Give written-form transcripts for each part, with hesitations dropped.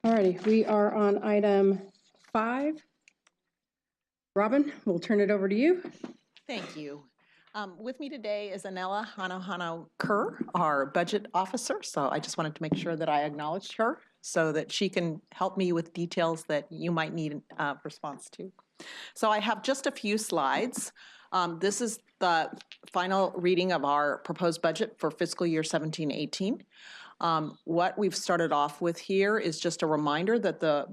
All righty, we are on item 5. Robin, we'll turn it over to you. Thank you. With me today is Anela Hanohano Kerr, our budget officer. So I just wanted to make sure that I acknowledged her so that she can help me with details that you might need a response to. So I have just a few slides. This is the final reading of our proposed budget for fiscal year 17-18. What we've started off with here is just a reminder that the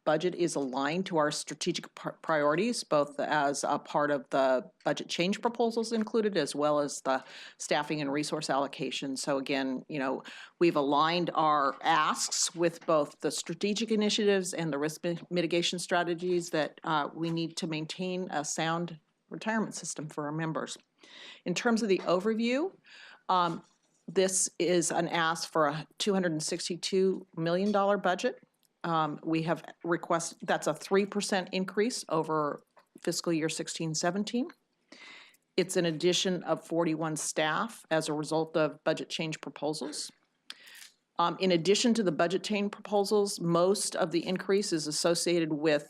budget is aligned to our strategic priorities, both as a part of the budget change proposals included, as well as the staffing and resource allocation. So again, we've aligned our asks with both the strategic initiatives and the risk mitigation strategies that we need to maintain a sound retirement system for our members. In terms of the overview, this is an ask for a $262 million budget. We have requested, that's a 3% increase over fiscal year 16-17. It's an addition of 41 staff as a result of budget change proposals. In addition to the budget change proposals, most of the increase is associated with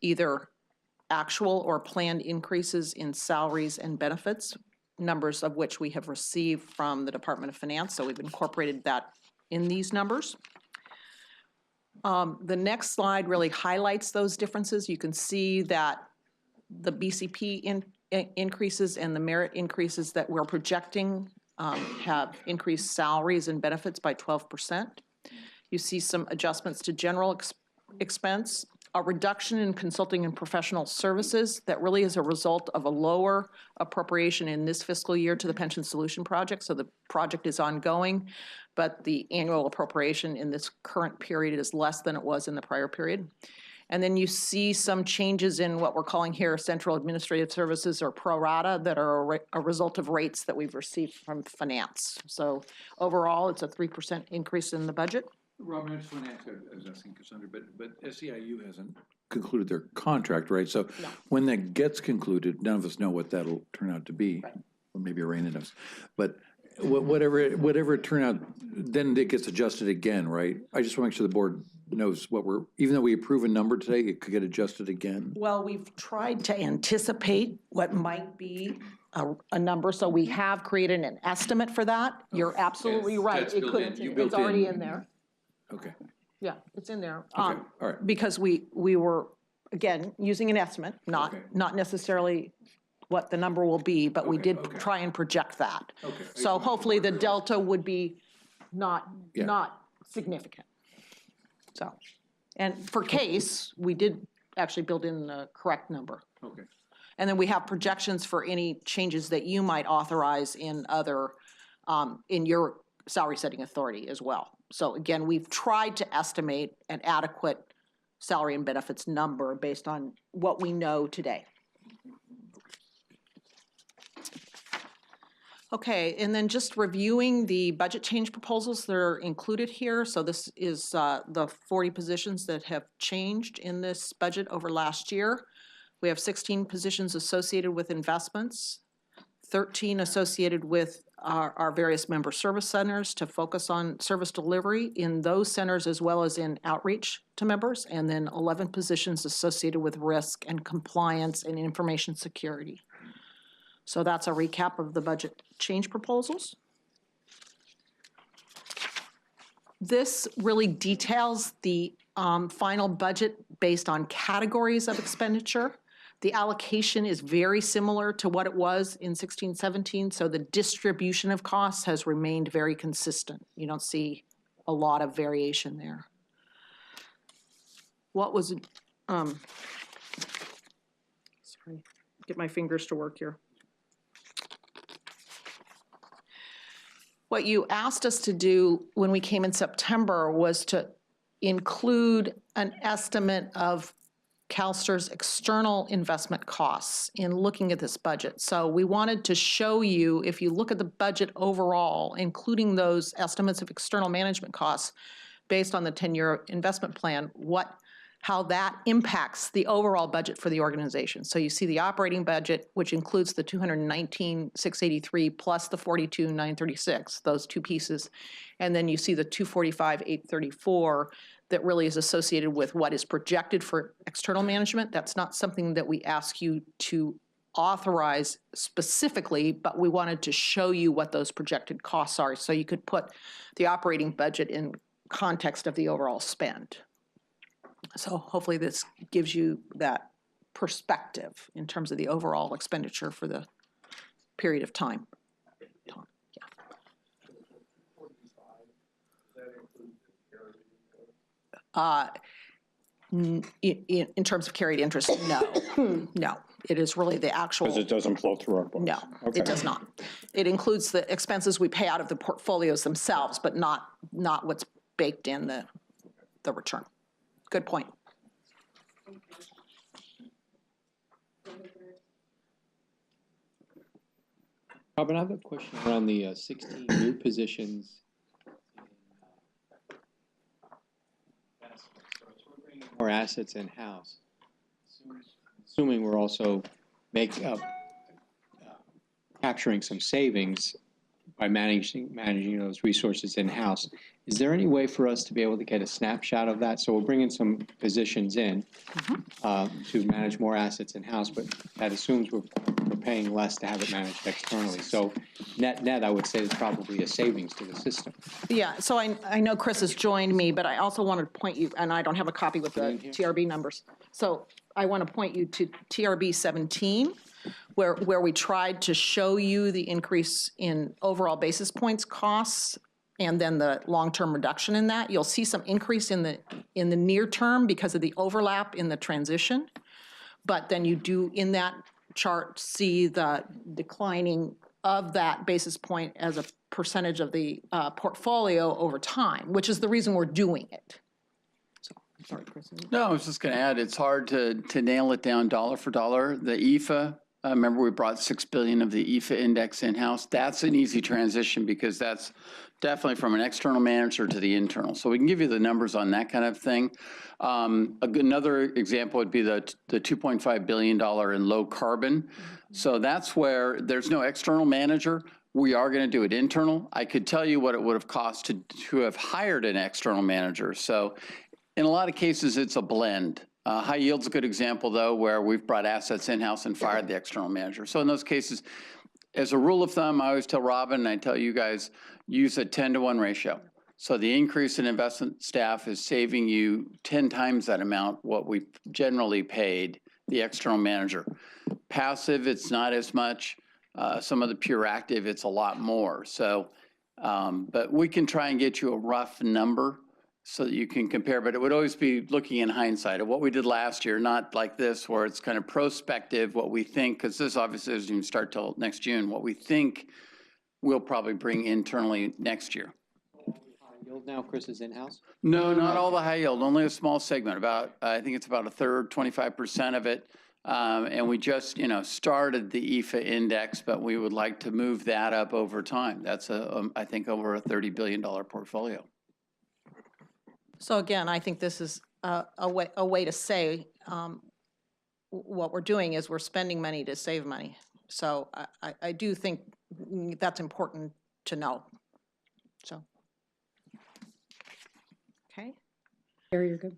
either actual or planned increases in salaries and benefits, numbers of which we have received from the Department of Finance, so we've incorporated that in these numbers. The next slide really highlights those differences. You can see that the BCP increases and the merit increases that we're projecting have increased salaries and benefits by 12%. You see some adjustments to general expense, a reduction in consulting and professional services that really is a result of a lower appropriation in this fiscal year to the Pension Solution Project. So the project is ongoing, but the annual appropriation in this current period is less than it was in the prior period. And then you see some changes in what we're calling here central administrative services or pro rata that are a result of rates that we've received from finance. So overall, it's a 3% increase in the budget. Robin, I just want to ask, I was asking Cassandra, but SEIU hasn't concluded their contract, right? So no. When that gets concluded, none of us know what that'll turn out to be. Right. Or maybe Raina knows. But whatever it turned out, then it gets adjusted again, right? I just want to make sure the board knows what even though we approve a number today, it could get adjusted again. Well, we've tried to anticipate what might be a number, so we have created an estimate for that. You're absolutely right. It's already in there. Okay. Yeah, it's in there. Okay. All right. Because we were, again, using an estimate, not necessarily what the number will be, but we did try and project that. Okay. So hopefully the delta would be not significant. So, and for case, we did actually build in the correct number. Okay. And then we have projections for any changes that you might authorize in other, in your salary setting authority as well. So again, we've tried to estimate an adequate salary and benefits number based on what we know today. Okay, and then just reviewing the budget change proposals that are included here. So this is the 40 positions that have changed in this budget over last year. We have 16 positions associated with investments, 13 associated with our various member service centers to focus on service delivery in those centers as well as in outreach to members, and then 11 positions associated with risk and compliance and information security. So that's a recap of the budget change proposals. This really details the final budget based on categories of expenditure. The allocation is very similar to what it was in 16-17, so the distribution of costs has remained very consistent. You don't see a lot of variation there. What was, sorry, get my fingers to work here. What you asked us to do when we came in September was to include an estimate of CalSTR's external investment costs in looking at this budget. So we wanted to show you, if you look at the budget overall, including those estimates of external management costs based on the 10-year investment plan, how that impacts the overall budget for the organization. So you see the operating budget, which includes the 219,683 plus the 42,936, those two pieces. And then you see the 245,834 that really is associated with what is projected for external management. That's not something that we ask you to authorize specifically, but we wanted to show you what those projected costs are so you could put the operating budget in context of the overall spend. So hopefully this gives you that perspective in terms of the overall expenditure for the period of time. In terms of carried interest, no, no. It is really the actual. Because it doesn't flow through our books? No, Okay. it does not. It includes the expenses we pay out of the portfolios themselves, but not what's baked in the return. Good point. Robin, I have a question around the 16 new positions. We're bringing more assets in-house. Assuming we're also capturing some savings by managing those resources in-house. Is there any way for us to be able to get a snapshot of that? So we're bringing some positions in to manage more assets in-house, but that assumes we're paying less to have it managed externally. So net, I would say, is probably a savings to the system. Yeah, so I know Chris has joined me, but I also wanted to point you, and I don't have a copy with the TRB numbers. So I want to point you to TRB 17, where we tried to show you the increase in overall basis points costs and then the long-term reduction in that. You'll see some increase in the near term because of the overlap in the transition. But then you do, in that chart, see the declining of that basis point as a percentage of the portfolio over time, which is the reason we're doing it. So, sorry, Chris. No, I was just going to add, it's hard to nail it down dollar for dollar. The EFA, remember we brought $6 billion of the EFA index in-house. That's an easy transition because that's definitely from an external manager to the internal. So we can give you the numbers on that kind of thing. Another example would be the $2.5 billion in low carbon. So that's where there's no external manager. We are going to do it internal. I could tell you what it would have cost to have hired an external manager. So in a lot of cases, it's a blend. High yield's a good example, though, where we've brought assets in-house and fired the external manager. So in those cases, as a rule of thumb, I always tell Robin and I tell you guys, use a 10-to-1 ratio. So the increase in investment staff is saving you 10 times that amount what we generally paid the external manager. Passive, it's not as much. Some of the pure active, it's a lot more. So, but we can try and get you a rough number so that you can compare, but it would always be looking in hindsight of what we did last year, not like this where it's kind of prospective, what we think, because this obviously doesn't even start till next June, what we think we'll probably bring internally next year. High yield now, Chris, is in-house? No, not all the high yield, only a small segment, I think it's about a third, 25% of it. And we just, started the EFA index, but we would like to move that up over time. That's I think over a $30 billion portfolio. So again, I think this is a way to say what we're doing is we're spending money to save money. So I do think that's important to know. So, okay. Harry, you're good.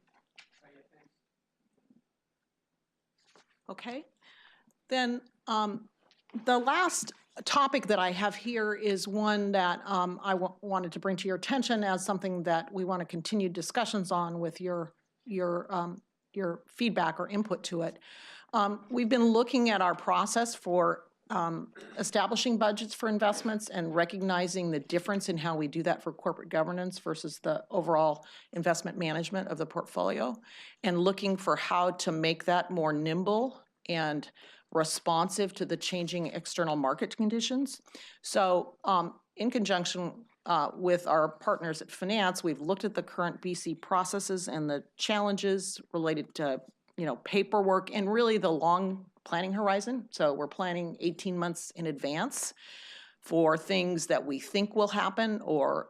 Okay. Then the last topic that I have here is one that I wanted to bring to your attention as something that we want to continue discussions on with your feedback or input to it. We've been looking at our process for establishing budgets for investments and recognizing the difference in how we do that for corporate governance versus the overall investment management of the portfolio, and looking for how to make that more nimble and responsive to the changing external market conditions. So in conjunction with our partners at Finance, we've looked at the current BC processes and the challenges related to paperwork and really the long planning horizon. So we're planning 18 months in advance for things that we think will happen or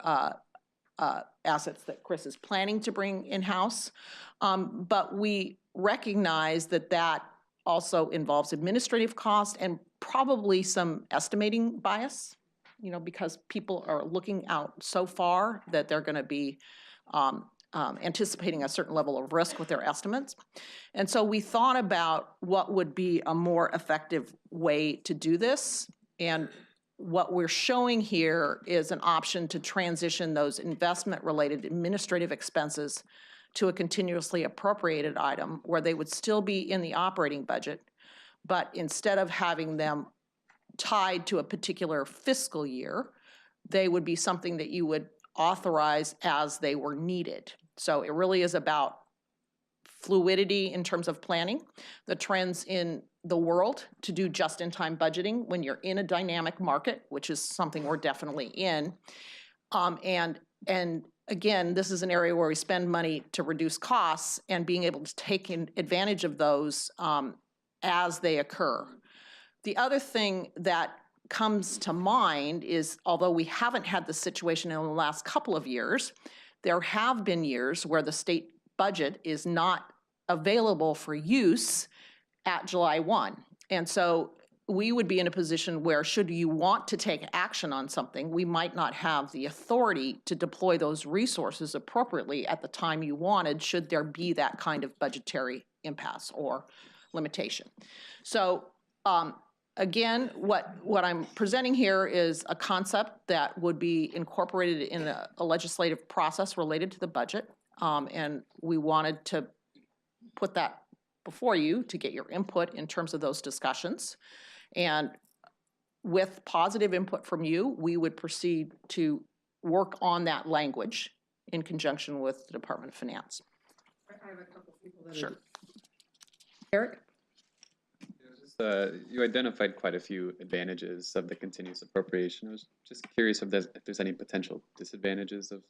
assets that Chris is planning to bring in-house. But we recognize that that also involves administrative cost and probably some estimating bias, you know, because people are looking out so far that they're going to be anticipating a certain level of risk with their estimates. And so we thought about what would be a more effective way to do this. And what we're showing here is an option to transition those investment-related administrative expenses to a continuously appropriated item where they would still be in the operating budget, but instead of having them tied to a particular fiscal year, they would be something that you would authorize as they were needed. So it really is about fluidity in terms of planning, the trends in the world to do just-in-time budgeting when you're in a dynamic market, which is something we're definitely in. And again, this is an area where we spend money to reduce costs and being able to take advantage of those as they occur. The other thing that comes to mind is, although we haven't had this situation in the last couple of years, there have been years where the state budget is not available for use at July 1. And so we would be in a position where, should you want to take action on something, we might not have the authority to deploy those resources appropriately at the time you wanted, should there be that kind of budgetary impasse or limitation. So again, what I'm presenting here is a concept that would be incorporated in a legislative process related to the budget. And we wanted to put that before you to get your input in terms of those discussions. And with positive input from you, we would proceed to work on that language in conjunction with the Department of Finance. I have a couple people that Sure. Eric? You identified quite a few advantages of the continuous appropriation. I was just curious if there's any potential disadvantages of.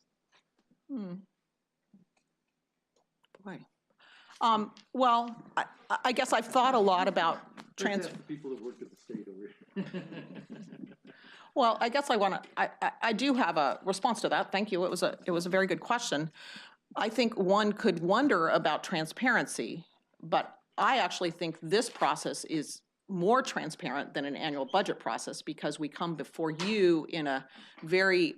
Boy. Well, I guess I've thought a lot about People that work at the state over here. Well, I guess I do have a response to that. Thank you. It was a very good question. I think one could wonder about transparency, but I actually think this process is more transparent than an annual budget process because we come before you in a very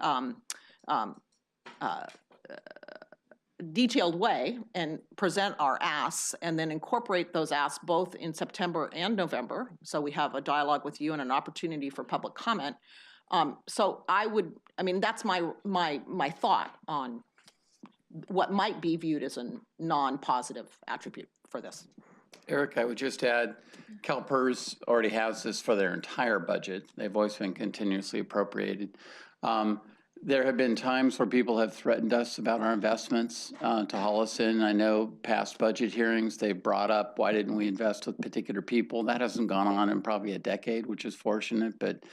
detailed way and present our asks and then incorporate those asks both in September and November. So we have a dialogue with you and an opportunity for public comment. So that's my thought on what might be viewed as a non-positive attribute for this. Eric, I would just add, CalPERS already has this for their entire budget. They've always been continuously appropriated. There have been times where people have threatened us about our investments to haul us in. I know past budget hearings, they brought up, why didn't we invest with particular people? That hasn't gone on in probably a decade, which is fortunate, but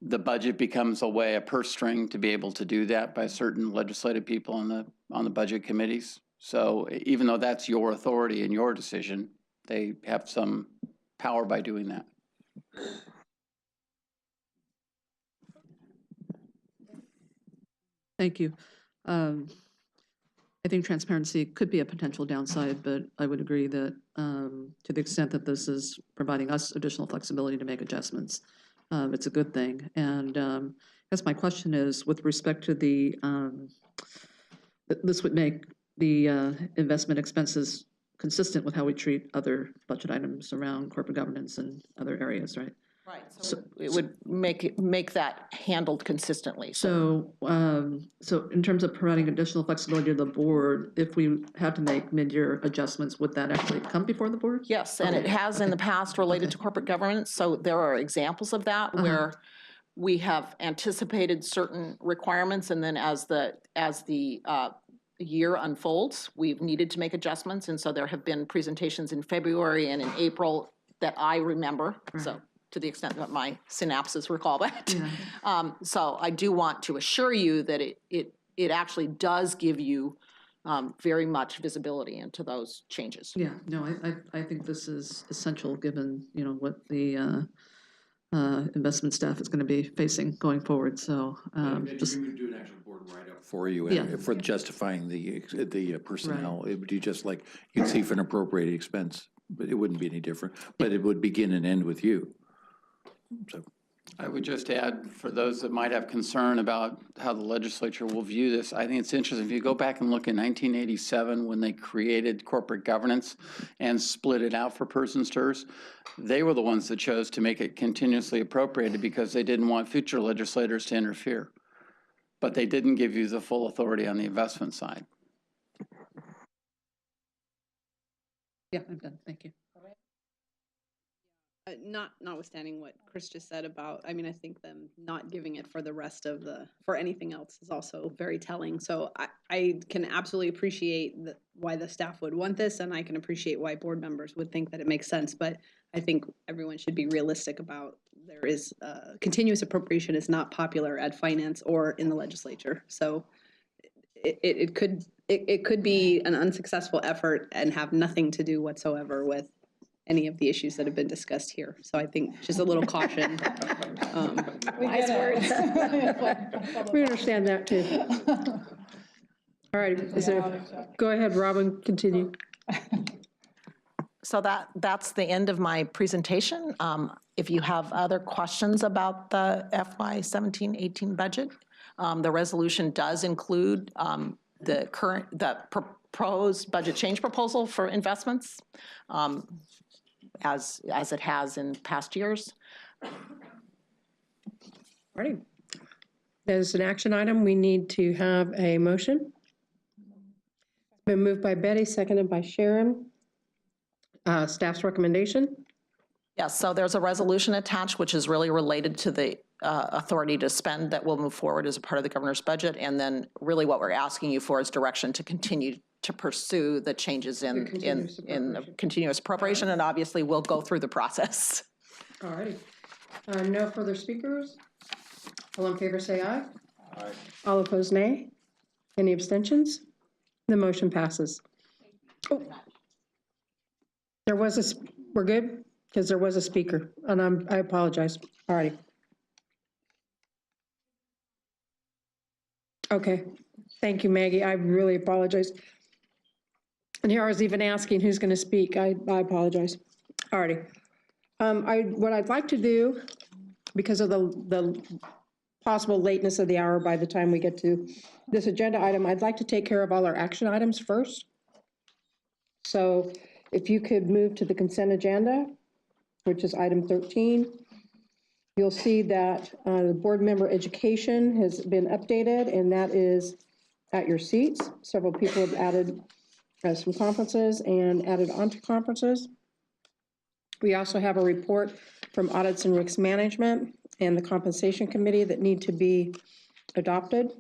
the budget becomes a purse string to be able to do that by certain legislative people on the budget committees. So even though that's your authority and your decision, they have some power by doing that. Thank you. I think transparency could be a potential downside, but I would agree that to the extent that this is providing us additional flexibility to make adjustments, it's a good thing. And I guess my question is, with respect to this would make the investment expenses consistent with how we treat other budget items around corporate governance and other areas, right? Right. So it would make that handled consistently. So in terms of providing additional flexibility to the board, if we have to make mid-year adjustments, would that actually come before the board? Yes, and it has in the past related to corporate governance. So there are examples of that where we have anticipated certain requirements, and then as the year unfolds, we've needed to make adjustments. And so there have been presentations in February and in April that I remember. So to the extent that my synapses recall that. Yeah. So I do want to assure you that it actually does give you very much visibility into those changes. Yeah, no, I think this is essential given, what the investment staff is going to be facing going forward. So Maybe we would do an actual board For you, Yeah. and for justifying the personnel, it would be just like, you'd see for an appropriated expense, but it wouldn't be any different, but it would begin and end with you. So, I would just add, for those that might have concern about how the legislature will view this, I think it's interesting. If you go back and look at 1987, when they created corporate governance and split it out for person stirs, they were the ones that chose to make it continuously appropriated because they didn't want future legislators to interfere. But they didn't give you the full authority on the investment side. Yeah, I'm done. Thank you. Notwithstanding what Chris just said about, I mean, I think them not giving it for the rest of for anything else is also very telling. So I can absolutely appreciate why the staff would want this, and I can appreciate why board members would think that it makes sense. But I think everyone should be realistic about continuous appropriation is not popular at finance or in the legislature. So it could be an unsuccessful effort and have nothing to do whatsoever with any of the issues that have been discussed here. So I think just a little caution. Wise words. We understand that too. All right, go ahead, Robin, continue. So that's the end of my presentation. If you have other questions about the FY 17-18 budget, the resolution does include the proposed budget change proposal for investments, as it has in past years. All right. As an action item, we need to have a motion. It's been moved by Betty, seconded by Sharon. Staff's recommendation. Yes, so there's a resolution attached, which is really related to the authority to spend that will move forward as a part of the governor's budget. And then really what we're asking you for is direction to continue to pursue the changes in the continuous appropriation, and obviously we'll go through the process. All righty. No further speakers. All in favor say aye. Aye. All opposed nay. Any abstentions? The motion passes. Oh. We're good? Because there was a speaker, and I apologize. All righty. Okay. Thank you, Maggie. I really apologize. And here I was even asking who's going to speak. I apologize. All righty. What I'd like to do, because of the possible lateness of the hour by the time we get to this agenda item, I'd like to take care of all our action items first. So if you could move to the consent agenda, which is item 13, you'll see that the board member education has been updated, and that is at your seats. Several people have added some conferences and added onto conferences. We also have a report from Audits and Risk Management and the Compensation Committee that need to be adopted.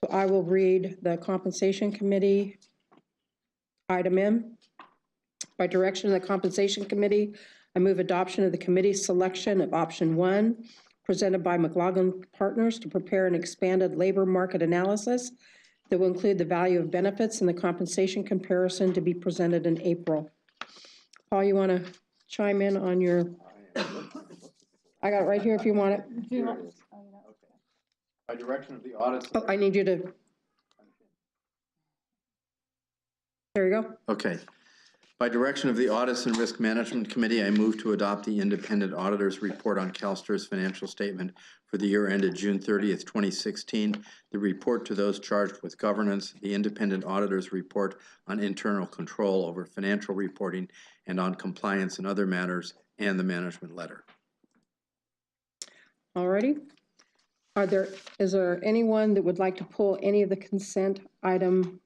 So I will read the Compensation Committee item M. By direction of the Compensation Committee, I move adoption of the committee's selection of option 1, presented by McLaughlin Partners to prepare an expanded labor market analysis that will include the value of benefits and the compensation comparison to be presented in April. Paul, you want to chime in on your, I got it right here if you want it. By direction of the audits. Oh, I need you to, there you go. Okay. By direction of the Audits and Risk Management Committee, I move to adopt the independent auditor's report on CalSTR's financial statement for the year ended June 30th, 2016, the report to those charged with governance, the independent auditor's report on internal control over financial reporting and on compliance and other matters, and the management letter. All righty. Is there anyone that would like to pull any of the consent item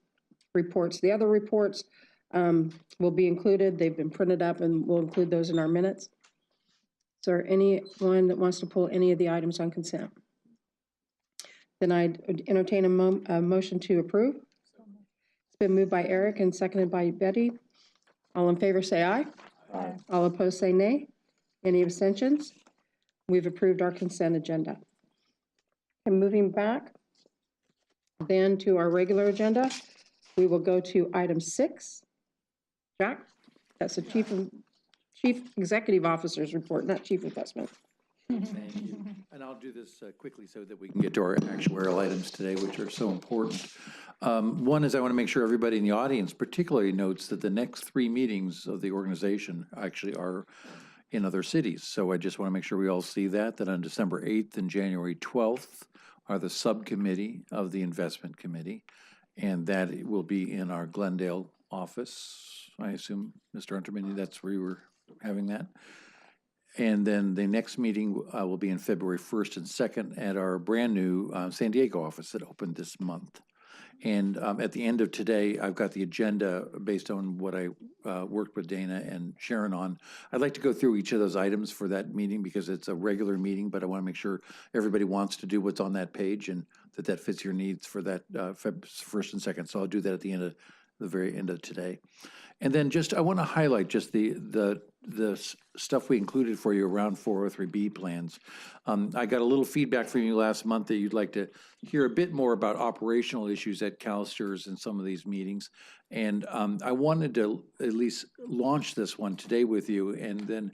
reports? The other reports will be included. They've been printed up, and we'll include those in our minutes. Is there anyone that wants to pull any of the items on consent? Then I'd entertain a motion to approve. It's been moved by Eric and seconded by Betty. All in favor say aye. Aye. All opposed say nay. Any abstentions? We've approved our consent agenda. And moving back then to our regular agenda, we will go to item 6. Jack, that's the Chief Executive Officer's report, not Chief Investment. Thank you. And I'll do this quickly so that we can get to our actuarial items today, which are so important. One is I want to make sure everybody in the audience particularly notes that the next 3 meetings of the organization actually are in other cities. So I just want to make sure we all see that on December 8th and January 12th are the subcommittee of the investment committee. And that will be in our Glendale office. I assume, Mr. Unterman, that's where you were having that. And then the next meeting will be in February 1st and 2nd at our brand-new San Diego office that opened this month. And at the end of today, I've got the agenda based on what I worked with Dana and Sharon on. I'd like to go through each of those items for that meeting because it's a regular meeting, but I want to make sure everybody wants to do what's on that page and that fits your needs for that Feb 1st and 2nd. So I'll do that at the very end of today. And then I want to highlight just the stuff we included for you around 403B plans. I got a little feedback from you last month that you'd like to hear a bit more about operational issues at CalSTRS in some of these meetings. And I wanted to at least launch this one today with you. And then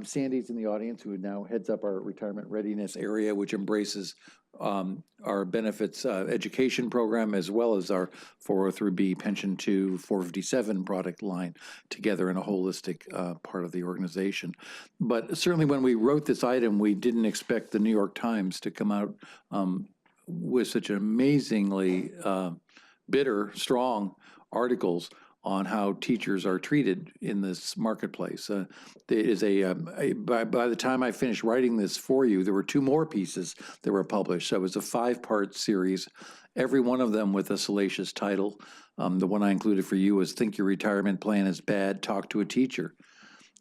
Sandy's in the audience, who now heads up our retirement readiness area, which embraces our benefits education program, as well as our 403B Pension 2 457 product line together in a holistic part of the organization. But certainly when we wrote this item, we didn't expect the New York Times to come out with such amazingly bitter, strong articles on how teachers are treated in this marketplace. There is by the time I finished writing this for you, there were 2 more pieces that were published. So it was a 5-part series, every one of them with a salacious title. The one I included for you was "Think Your Retirement Plan is Bad, Talk to a Teacher."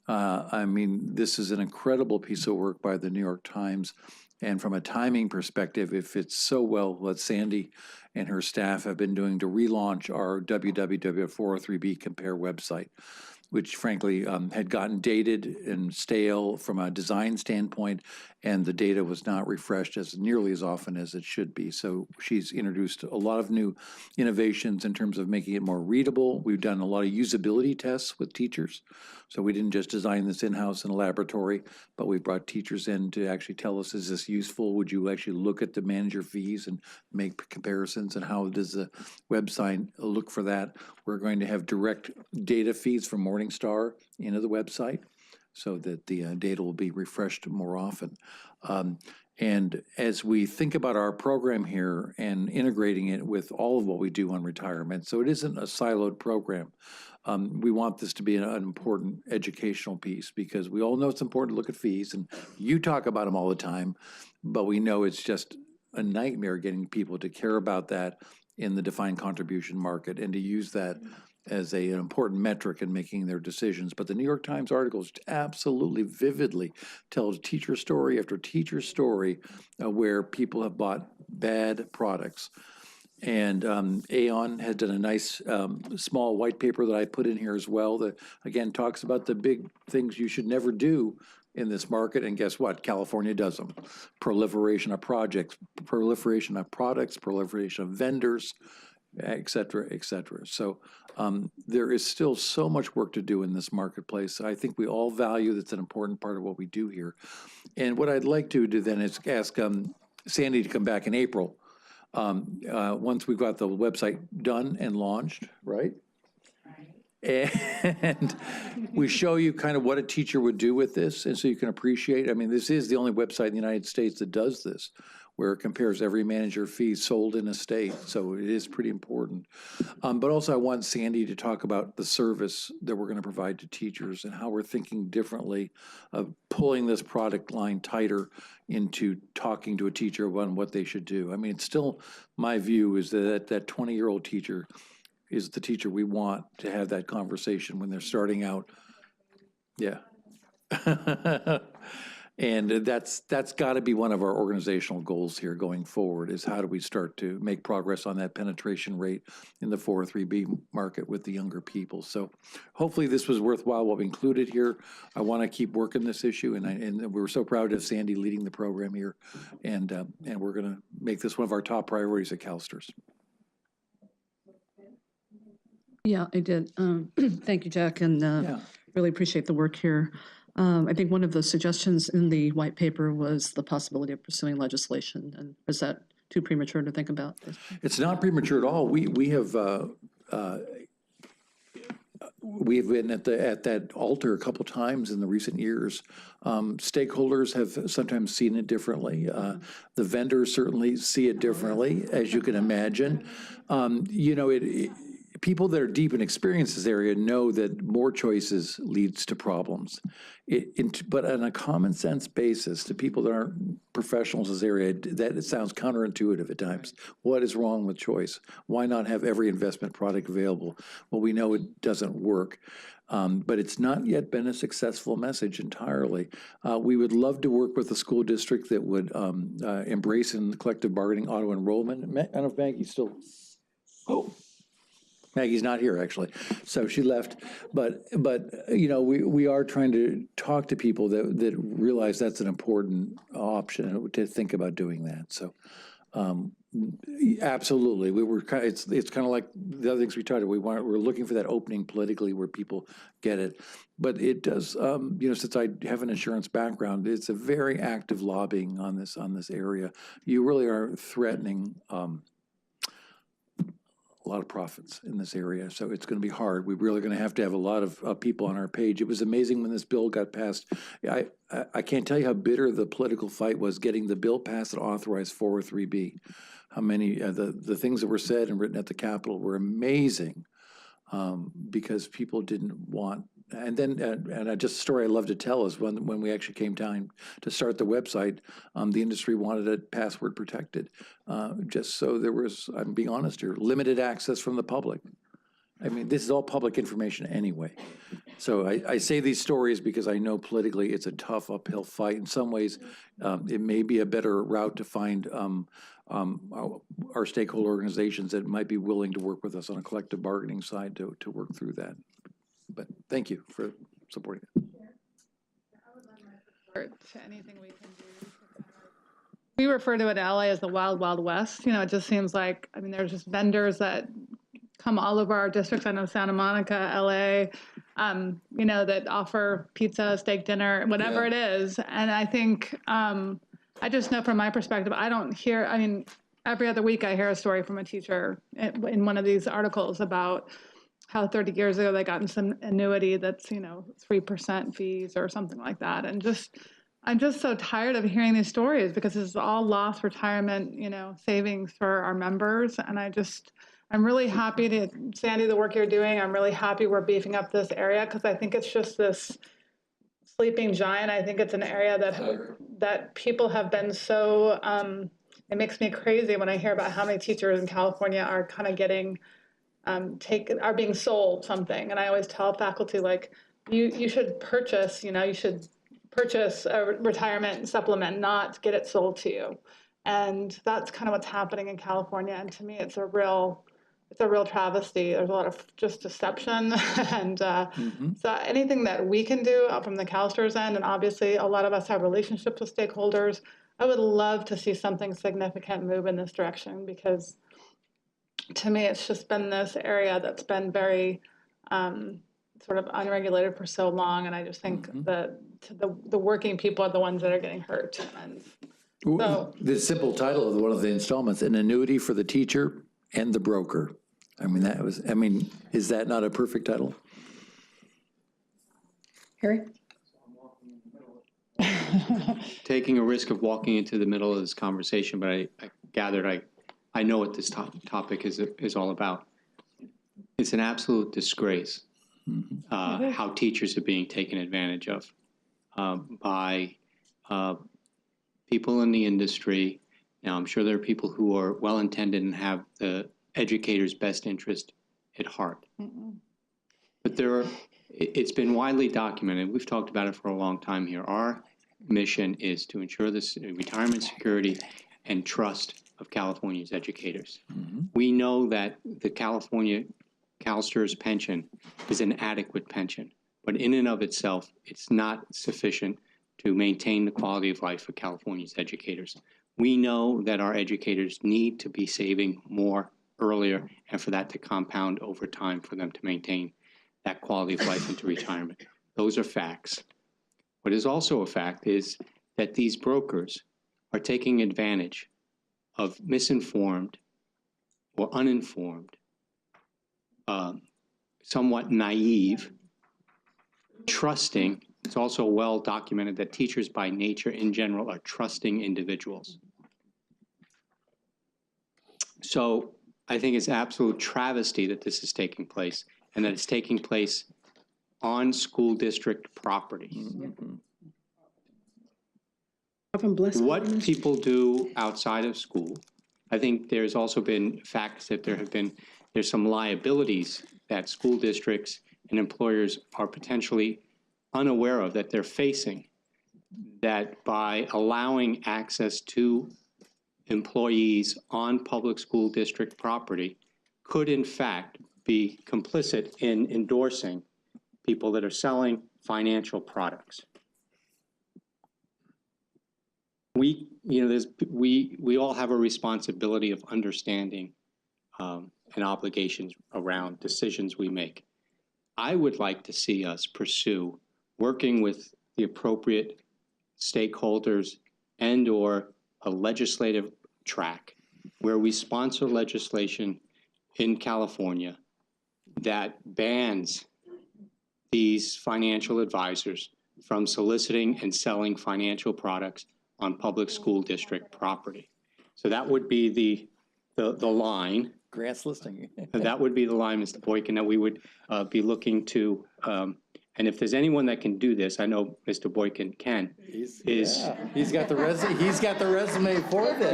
I mean, this is an incredible piece of work by the New York Times. And from a timing perspective, it fits so well what Sandy and her staff have been doing to relaunch our www.403B Compare website, which frankly had gotten dated and stale from a design standpoint, and the data was not refreshed nearly as often as it should be. So she's introduced a lot of new innovations in terms of making it more readable. We've done a lot of usability tests with teachers. So we didn't just design this in-house in a laboratory, but we brought teachers in to actually tell us, is this useful? Would you actually look at the manager fees and make comparisons? And how does the website look for that? We're going to have direct data feeds from Morningstar into the website so that the data will be refreshed more often. And as we think about our program here and integrating it with all of what we do on retirement, so it isn't a siloed program. We want this to be an important educational piece because we all know it's important to look at fees, and you talk about them all the time, but we know it's just a nightmare getting people to care about that in the defined contribution market and to use that as an important metric in making their decisions. But the New York Times articles absolutely vividly tells teacher story after teacher story where people have bought bad products. And Aon has done a nice small white paper that I put in here as well that, again, talks about the big things you should never do in this market. And guess what? California does them. Proliferation of projects, proliferation of products, proliferation of vendors, et cetera, et cetera. So there is still so much work to do in this marketplace. I think we all value that's an important part of what we do here. And what I'd like to do then is ask Sandy to come back in April once we've got the website done and launched, right? And we show you kind of what a teacher would do with this, and so you can appreciate. I mean, this is the only website in the United States that does this, where it compares every manager fee sold in a state. So it is pretty important. But also I want Sandy to talk about the service that we're going to provide to teachers and how we're thinking differently of pulling this product line tighter into talking to a teacher on what they should do. I mean, it's still, my view is that that 20-year-old teacher is the teacher we want to have that conversation when they're starting out. Yeah. And that's got to be one of our organizational goals here going forward, is how do we start to make progress on that penetration rate in the 403B market with the younger people. So hopefully this was worthwhile what we included here. I want to keep working this issue, and we're so proud to have Sandy leading the program here, and we're going to make this one of our top priorities at CalSTRS. Yeah, I did. Thank you, Jack, and really appreciate the work here. I think one of the suggestions in the white paper was the possibility of pursuing legislation. And is that too premature to think about? It's not premature at all. We have been at that altar a couple times in the recent years. Stakeholders have sometimes seen it differently. The vendors certainly see it differently, as you can imagine. People that are deep in experience in this area know that more choices leads to problems. But on a common sense basis, to people that aren't professionals in this area, that it sounds counterintuitive at times. What is wrong with choice? Why not have every investment product available? Well, we know it doesn't work. But it's not yet been a successful message entirely. We would love to work with a school district that would embrace in collective bargaining auto enrollment. I don't know if Maggie's still, Maggie's not here, actually, so she left. But we are trying to talk to people that realize that's an important option to think about doing that. So absolutely, it's kind of like the other things we talked about. We're looking for that opening politically where people get it. But it does, since I have an insurance background, it's a very active lobbying on this area. You really are threatening a lot of profits in this area, so it's going to be hard. We're really going to have a lot of people on our page. It was amazing when this bill got passed. I can't tell you how bitter the political fight was getting the bill passed and authorized 403B. How many the things that were said and written at the Capitol were amazing because people didn't want. And then, just a story I love to tell is when we actually came time to start the website, the industry wanted it password protected, just so there was, I'm being honest here, limited access from the public. I mean, this is all public information anyway. So I say these stories because I know politically it's a tough uphill fight. In some ways, it may be a better route to find our stakeholder organizations that might be willing to work with us on a collective bargaining side to work through that. But thank you for supporting it. To anything we can do. We refer to it in LA as the wild, wild west. It just seems like, there's just vendors that come all over our districts. I know Santa Monica, LA, that offer pizza, steak dinner, whatever it is. And I think, I just know from my perspective, I don't hear, every other week I hear a story from a teacher in one of these articles about how 30 years ago they got some annuity that's, 3% fees or something like that. And I'm just so tired of hearing these stories because this is all lost retirement, savings for our members. And I'm really happy to, Sandy, the work you're doing, I'm really happy we're beefing up this area because I think it's just this sleeping giant. I think it's an area that people have been so, it makes me crazy when I hear about how many teachers in California are kind of getting are being sold something. And I always tell faculty, like, you should purchase, you should purchase a retirement supplement, not get it sold to you. And that's kind of what's happening in California. And to me, it's a real travesty. There's a lot of just deception. And so anything that we can do from the CalSTRS end, and obviously a lot of us have relationships with stakeholders, I would love to see something significant move in this direction because to me, it's just been this area that's been very sort of unregulated for so long. And I just think that the working people are the ones that are getting hurt. And so the simple title of one of the installments, an annuity for the teacher and the broker. Is that not a perfect title? Harry? Taking a risk of walking into the middle of this conversation, but I gathered I know what this topic is all about. It's an absolute disgrace how teachers are being taken advantage of by people in the industry. Now, I'm sure there are people who are well-intended and have the educator's best interest at heart. But it's been widely documented. We've talked about it for a long time here. Our mission is to ensure this retirement security and trust of California's educators. We know that the California CalSTRS pension is an adequate pension, but in and of itself, it's not sufficient to maintain the quality of life for California's educators. We know that our educators need to be saving more earlier and for that to compound over time for them to maintain that quality of life into retirement. Those are facts. What is also a fact is that these brokers are taking advantage of misinformed or uninformed, somewhat naive, trusting. It's also well documented that teachers by nature in general are trusting individuals. So I think it's absolute travesty that this is taking place and that it's taking place on school district property. Often blessed. What people do outside of school, I think there's also been facts that there's some liabilities that school districts and employers are potentially unaware of that they're facing, that by allowing access to employees on public school district property could in fact be complicit in endorsing people that are selling financial products. We all have a responsibility of understanding and obligations around decisions we make. I would like to see us pursue working with the appropriate stakeholders and or a legislative track where we sponsor legislation in California that bans these financial advisors from soliciting and selling financial products on public school district property. So that would be the line. Grants listing. That would be the line, Mr. Boykin, that we would be looking to, and if there's anyone that can do this, I know Mr. Boykin can, He's got the resume for this.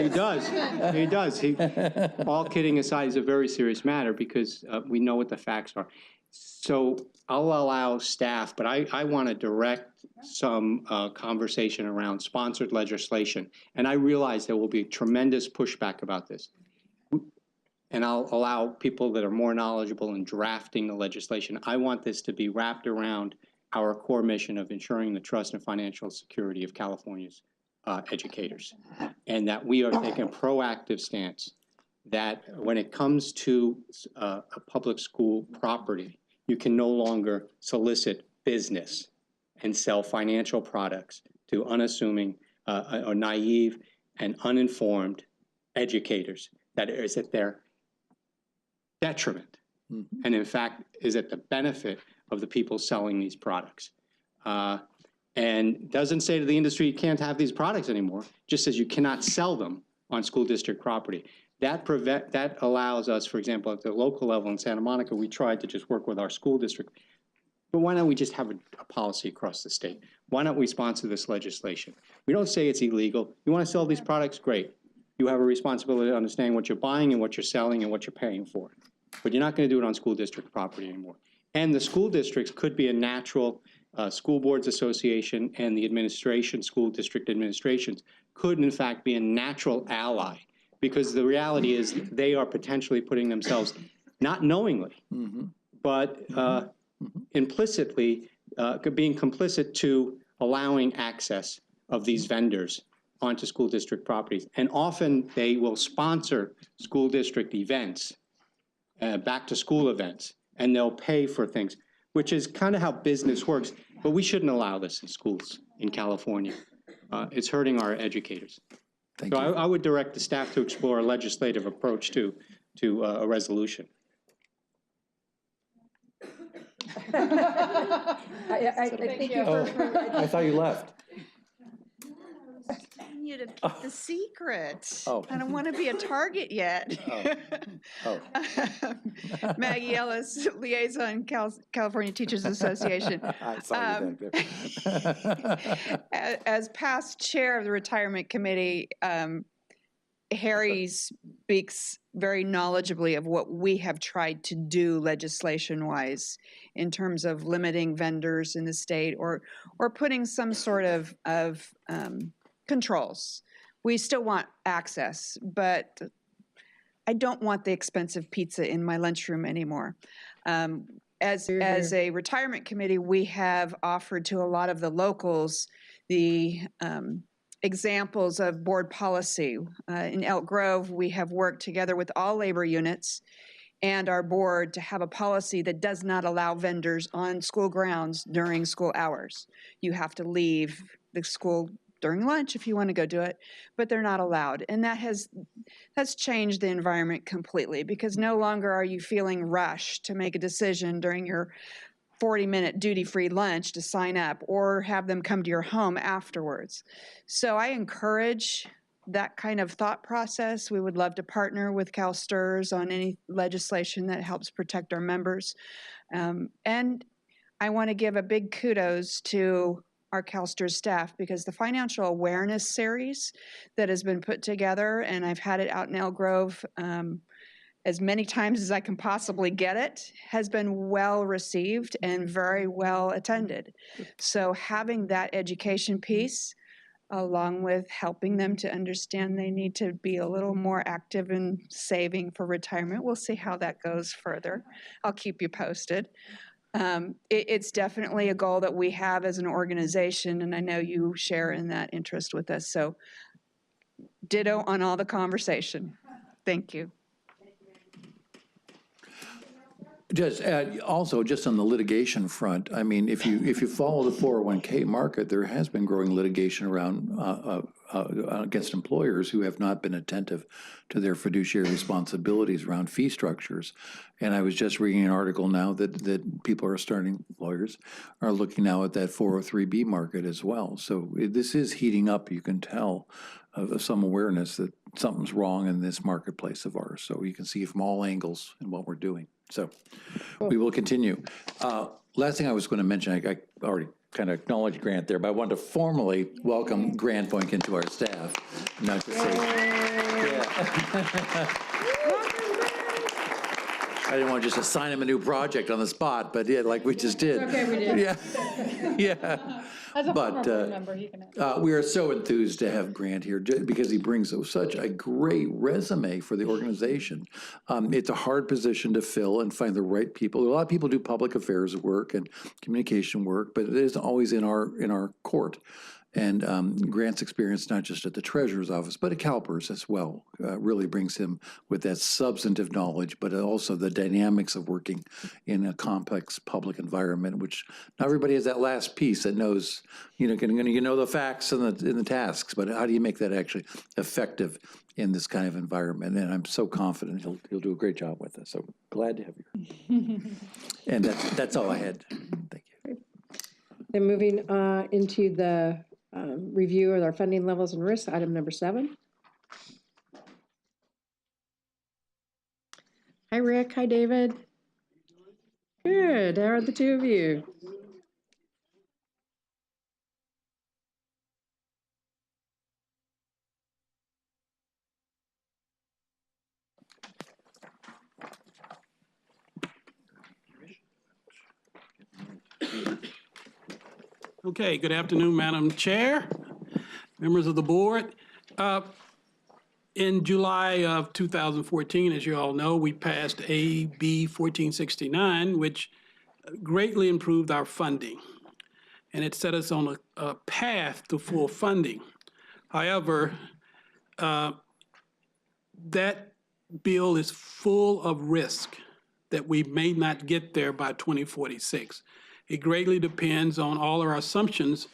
He does. All kidding aside, it's a very serious matter because we know what the facts are. So I'll allow staff, but I want to direct some conversation around sponsored legislation. And I realize there will be tremendous pushback about this. And I'll allow people that are more knowledgeable in drafting the legislation. I want this to be wrapped around our core mission of ensuring the trust and financial security of California's educators. And that we are taking a proactive stance that when it comes to a public school property, you can no longer solicit business and sell financial products to unassuming or naive and uninformed educators that is at their detriment, and in fact is at the benefit of the people selling these products. And doesn't say to the industry you can't have these products anymore, just says you cannot sell them on school district property. That allows us, for example, at the local level in Santa Monica, we tried to just work with our school district. But why don't we just have a policy across the state? Why don't we sponsor this legislation? We don't say it's illegal. You want to sell these products? Great. You have a responsibility to understand what you're buying and what you're selling and what you're paying for. But you're not going to do it on school district property anymore. And the school districts could be a natural, school boards association and the administration, school district administrations could in fact be a natural ally, because the reality is they are potentially putting themselves, not knowingly, but implicitly being complicit to allowing access of these vendors onto school district properties. And often they will sponsor school district events, back to school events, and they'll pay for things, which is kind of how business works. But we shouldn't allow this in schools in California. It's hurting our educators. Thank So you. I would direct the staff to explore a legislative approach to a resolution. Thank you for. I thought you left. You to keep the secret. Oh. I don't want to be a target yet. Oh. Maggie Ellis, Liaison, California Teachers Association. I saw you back there. As past chair of the retirement committee, Harry speaks very knowledgeably of what we have tried to do legislation-wise in terms of limiting vendors in the state or putting some sort of controls. We still want access, but I don't want the expensive pizza in my lunchroom anymore. As a retirement committee, we have offered to a lot of the locals the examples of board policy. In Elk Grove, we have worked together with all labor units and our board to have a policy that does not allow vendors on school grounds during school hours. You have to leave the school during lunch if you want to go do it, but they're not allowed. And that's changed the environment completely, because no longer are you feeling rushed to make a decision during your 40-minute duty-free lunch to sign up or have them come to your home afterwards. So I encourage that kind of thought process. We would love to partner with CalSTRS on any legislation that helps protect our members. And I want to give a big kudos to our CalSTRS staff, because the financial awareness series that has been put together, and I've had it out in Elk Grove as many times as I can possibly get it, has been well received and very well attended. So having that education piece, along with helping them to understand they need to be a little more active in saving for retirement. We'll see how that goes further. I'll keep you posted. It's definitely a goal that we have as an organization, and I know you share in that interest with us. So ditto on all the conversation. Thank you. Just also, just on the litigation front, I mean, if you follow the 401k market, there has been growing litigation around against employers who have not been attentive to their fiduciary responsibilities around fee structures. And I was just reading an article now that people are starting, lawyers are looking now at that 403b market as well. So this is heating up, you can tell, of some awareness that something's wrong in this marketplace of ours. So you can see from all angles in what we're doing. So we will continue. Last thing I was going to mention, I already kind of acknowledged Grant there, but I wanted to formally welcome Grant Boynton to our staff. Not to say, yeah. I didn't want to just assign him a new project on the spot, but yeah, like we just did. Okay, we did. Yeah, yeah. As a former But board member, he can. we are so enthused to have Grant here because he brings such a great resume for the organization. It's a hard position to fill and find the right people. A lot of people do public affairs work and communication work, but it isn't always in our court. And Grant's experience, not just at the treasurer's office, but at CalPERS as well, really brings him with that substantive knowledge, but also the dynamics of working in a complex public environment, which not everybody has that last piece that knows, you know the facts and the tasks, but how do you make that actually effective in this kind of environment? And I'm so confident he'll do a great job with us. So glad to have you. And that's all I had. Thank you. Then moving into the review of our funding levels and risks, item number 7. Hi, Rick. Hi, David. Good. How are the two of you? Okay, good afternoon, Madam Chair, members of the board. In July of 2014, as you all know, we passed AB 1469, which greatly improved our funding, and it set us on a path to full funding. However, that bill is full of risk that we may not get there by 2046. It greatly depends on all of our assumptions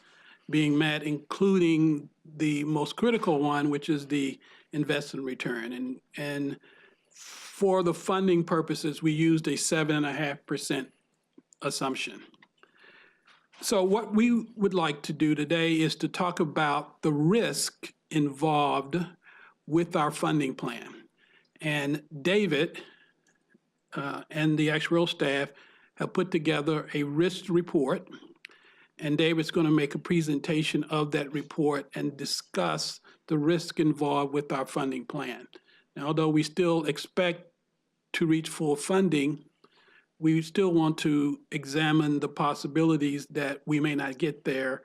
being met, including the most critical one, which is the investment return. And for the funding purposes, we used a 7.5% assumption. So what we would like to do today is to talk about the risk involved with our funding plan. And David and the actuarial staff have put together a risk report, and David's going to make a presentation of that report and discuss the risk involved with our funding plan. Now, although we still expect to reach full funding, we still want to examine the possibilities that we may not get there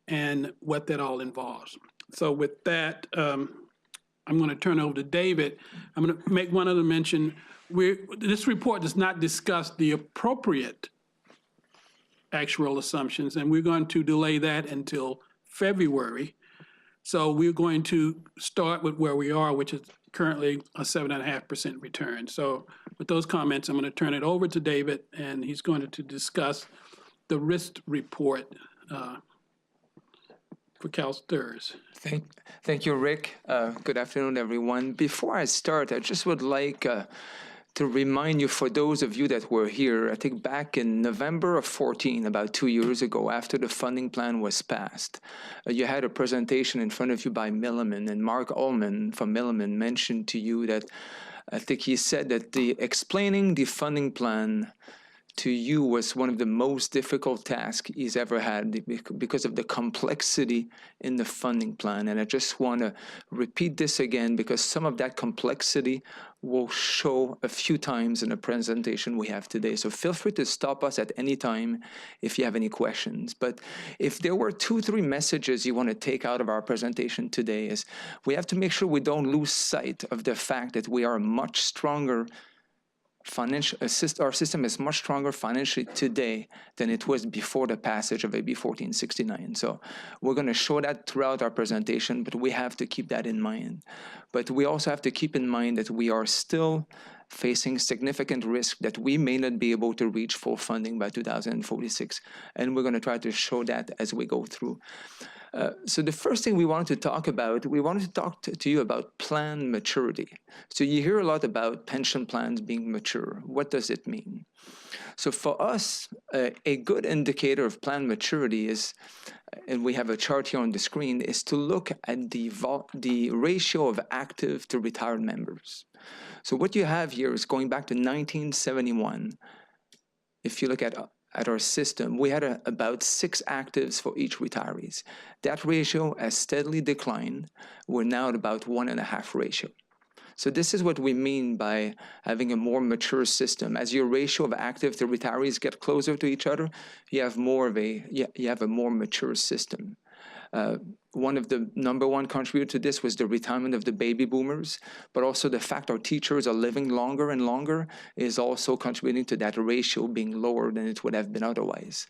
and what that all involves. So with that, I'm going to turn over to David. I'm going to make one other mention. This report does not discuss the appropriate actuarial assumptions, and we're going to delay that until February. So we're going to start with where we are, which is currently a 7.5% return. So with those comments, I'm going to turn it over to David, and he's going to discuss the risk report for CalSTRS. Thank you, Rick. Good afternoon, everyone. Before I start, I just would like to remind you, for those of you that were here, I think back in November of 14, about 2 years ago, after the funding plan was passed, you had a presentation in front of you by Milliman, and Mark Ullman from Milliman mentioned to you that, I think he said that explaining the funding plan to you was one of the most difficult tasks he's ever had because of the complexity in the funding plan. And I just want to repeat this again because some of that complexity will show a few times in the presentation we have today. So feel free to stop us at any time if you have any questions. But if there were 2-3 messages you want to take out of our presentation today, is we have to make sure we don't lose sight of the fact that we are much stronger our system is much stronger financially today than it was before the passage of AB 1469. So we're going to show that throughout our presentation, but we have to keep that in mind. But we also have to keep in mind that we are still facing significant risk that we may not be able to reach full funding by 2046. And we're going to try to show that as we go through. So the first thing we wanted to talk about, we wanted to talk to you about plan maturity. So you hear a lot about pension plans being mature. What does it mean? So for us, a good indicator of plan maturity is, and we have a chart here on the screen, is to look at the ratio of active to retired members. So what you have here is going back to 1971. If you look at our system, we had about 6 actives for each retirees. That ratio has steadily declined. We're now at about 1.5 ratio. So this is what we mean by having a more mature system. As your ratio of active to retirees get closer to each other, you have a more mature system. One of the number one contributors to this was the retirement of the baby boomers, but also the fact our teachers are living longer and longer is also contributing to that ratio being lower than it would have been otherwise.